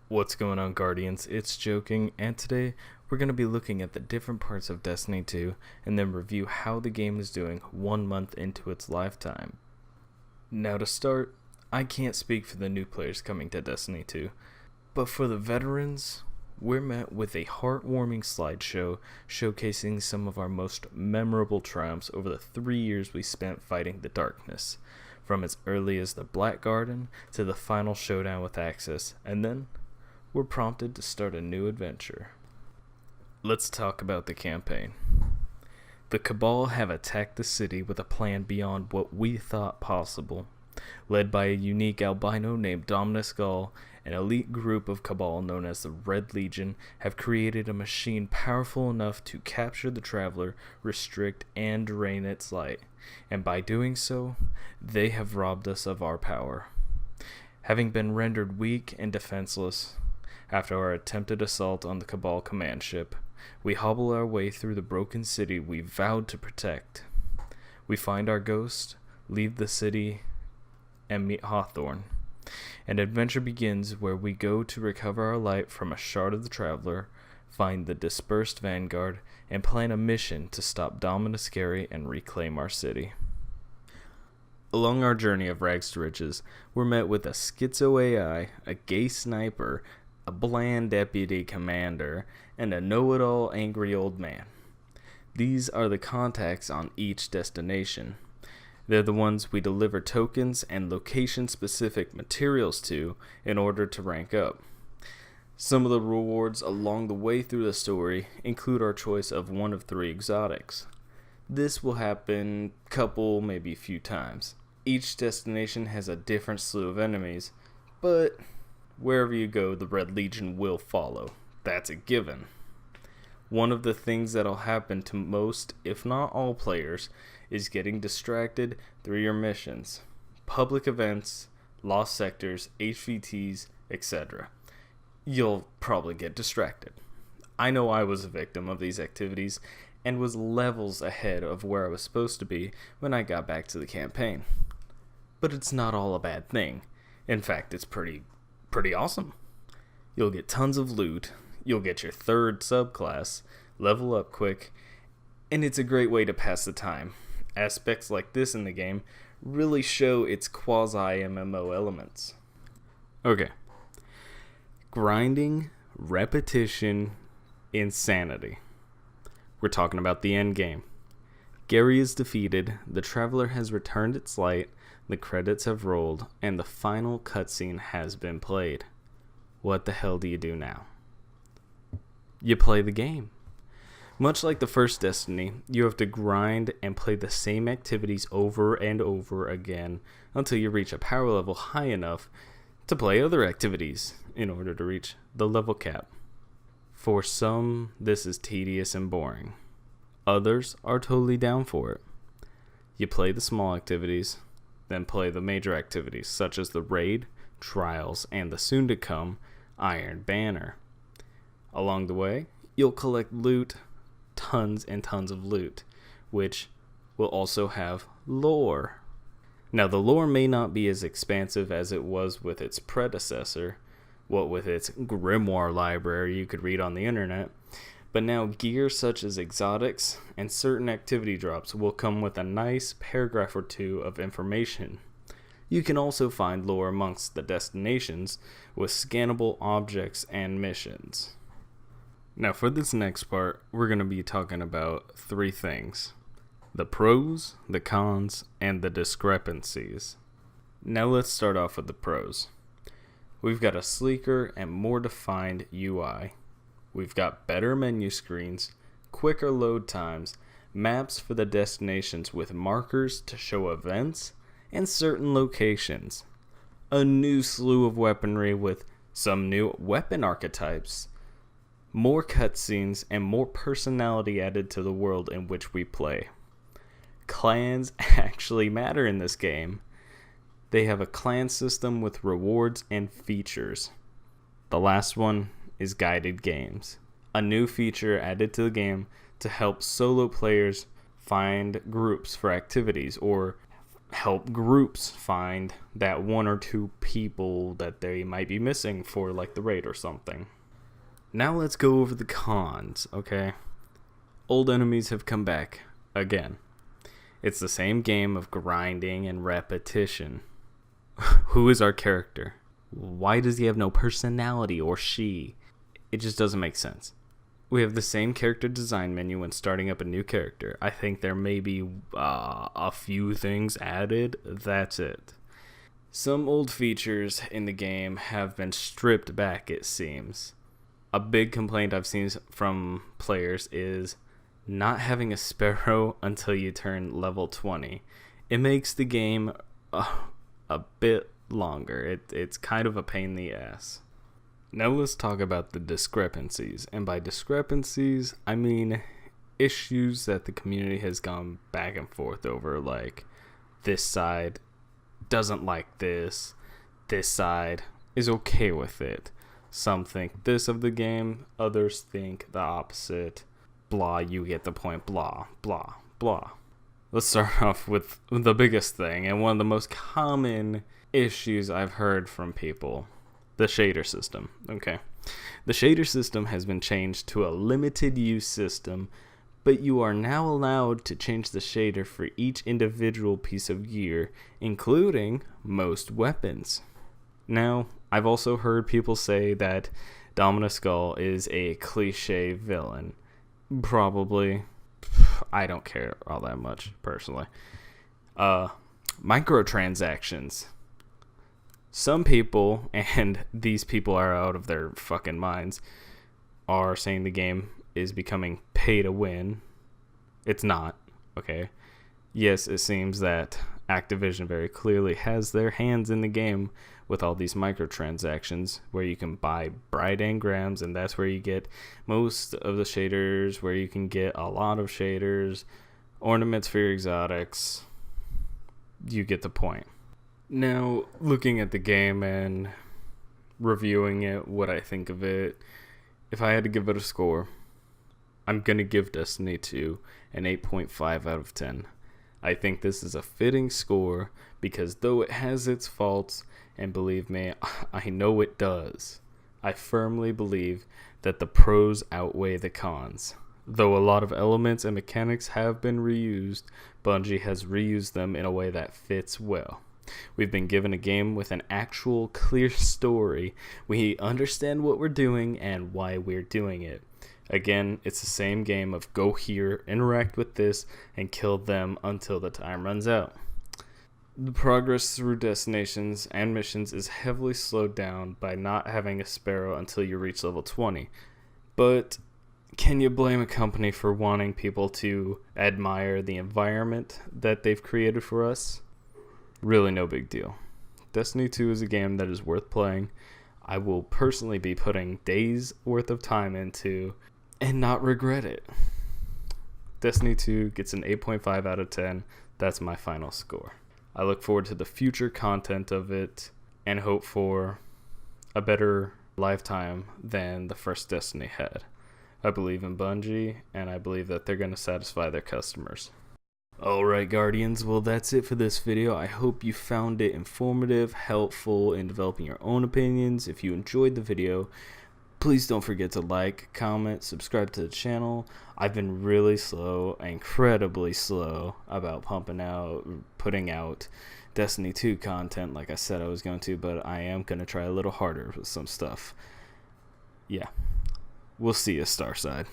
What's going on, Guardians? It's Joking, and today we're going to be looking at the different parts of Destiny 2 and then review how the game is doing 1 month into its lifetime. Now, to start, I can't speak for the new players coming to Destiny 2, but for the veterans, we're met with a heartwarming slideshow showcasing some of our most memorable triumphs over the 3 years we spent fighting the darkness, from as early as the Black Garden to the final showdown with Axis, and then we're prompted to start a new adventure. Let's talk about the campaign. The Cabal have attacked the city with a plan beyond what we thought possible. Led by a unique albino named Dominus Gall, an elite group of Cabal known as the Red Legion have created a machine powerful enough to capture the Traveler, restrict and drain its light, and by doing so, they have robbed us of our power. Having been rendered weak and defenseless after our attempted assault on the Cabal command ship, we hobble our way through the broken city we vowed to protect. We find our ghost, leave the city, and meet Hawthorne. An adventure begins where we go to recover our light from a shard of the Traveler, find the dispersed Vanguard, and plan a mission to stop Dominus Gary and reclaim our city. Along our journey of rags to riches, we're met with a schizo AI, a gay sniper, a bland deputy commander, and a know-it-all angry old man. These are the contacts on each destination. They're the ones we deliver tokens and location-specific materials to in order to rank up. Some of the rewards along the way through the story include our choice of one of 3 exotics. This will happen maybe a few times. Each destination has a different slew of enemies, but wherever you go, the Red Legion will follow. That's a given. One of the things that'll happen to most, if not all players, is getting distracted through your missions, public events, lost sectors, HVTs, etc. You'll probably get distracted. I know I was a victim of these activities and was levels ahead of where I was supposed to be when I got back to the campaign. But it's not all a bad thing. In fact, it's pretty awesome. You'll get tons of loot, you'll get your 3rd subclass, level up quick, and it's a great way to pass the time. Aspects like this in the game really show its quasi-MMO elements. Okay. Grinding, repetition, insanity. We're talking about the end game. Gary is defeated, the Traveler has returned its light, the credits have rolled, and the final cutscene has been played. What the hell do you do now? You play the game. Much like the first Destiny, you have to grind and play the same activities over and over again until you reach a power level high enough to play other activities in order to reach the level cap. For some, this is tedious and boring. Others are totally down for it. You play the small activities, then play the major activities such as the Raid, Trials, and the soon-to-come Iron Banner. Along the way, you'll collect loot, tons and tons of loot, which will also have lore. Now, the lore may not be as expansive as it was with its predecessor, what with its grimoire library you could read on the internet, but now gear such as exotics and certain activity drops will come with a nice paragraph or 2 of information. You can also find lore amongst the destinations with scannable objects and missions. Now for this next part, we're going to be talking about 3 things: the pros, the cons, and the discrepancies. Now let's start off with the pros. We've got a sleeker and more defined UI. We've got better menu screens, quicker load times, maps for the destinations with markers to show events and certain locations, a new slew of weaponry with some new weapon archetypes, more cutscenes, and more personality added to the world in which we play. Clans actually matter in this game. They have a clan system with rewards and features. The last one is guided games, a new feature added to the game to help solo players find groups for activities or help groups find that one or two people that they might be missing for like the raid or something. Now let's go over the cons, okay? Old enemies have come back again. It's the same game of grinding and repetition. Who is our character? Why does he have no personality, or she? It just doesn't make sense. We have the same character design menu when starting up a new character. I think there may be a few things added. That's it. Some old features in the game have been stripped back, it seems. A big complaint I've seen from players is not having a sparrow until you turn level 20. It makes the game a bit longer. It's kind of a pain in the ass. Now let's talk about the discrepancies. And by discrepancies, I mean issues that the community has gone back and forth over, like this side doesn't like this side is okay with it. Some think this of the game, others think the opposite. Blah, you get the point, blah, blah, blah. Let's start off with the biggest thing and one of the most common issues I've heard from people. The shader system, okay? The shader system has been changed to a limited use system, but you are now allowed to change the shader for each individual piece of gear, including most weapons. Now, I've also heard people say that Dominus Skull is a cliche villain. Probably. I don't care all that much, personally. Microtransactions. Some people, and these people are out of their fucking minds, are saying the game is becoming pay to win. It's not, okay? Yes, it seems that Activision very clearly has their hands in the game with all these microtransactions where you can buy bright engrams, and that's where you get most of the shaders, where you can get a lot of shaders, ornaments for your exotics. You get the point. Now, looking at the game and reviewing it, what I think of it, if I had to give it a score, I'm going to give Destiny 2 an 8.5 out of 10. I think this is a fitting score because though it has its faults, and believe me, I know it does, I firmly believe that the pros outweigh the cons. Though a lot of elements and mechanics have been reused, Bungie has reused them in a way that fits well. We've been given a game with an actual clear story. We understand what we're doing and why we're doing it. Again, it's the same game of go here, interact with this, and kill them until the time runs out. The progress through destinations and missions is heavily slowed down by not having a sparrow until you reach level 20. But can you blame a company for wanting people to admire the environment that they've created for us? Really no big deal. Destiny 2 is a game that is worth playing. I will personally be putting days worth of time into and not regret it. Destiny 2 gets an 8.5 out of 10. That's my final score. I look forward to the future content of it and hope for a better lifetime than the first Destiny had. I believe in Bungie, and I believe that they're going to satisfy their customers. Alright, Guardians, well that's it for this video. I hope you found it informative, helpful in developing your own opinions. If you enjoyed the video, please don't forget to like, comment, subscribe to the channel. I've been really slow, incredibly slow about putting out Destiny 2 content like I said I was going to, but I am going to try a little harder with some stuff. Yeah. We'll see you, Starside.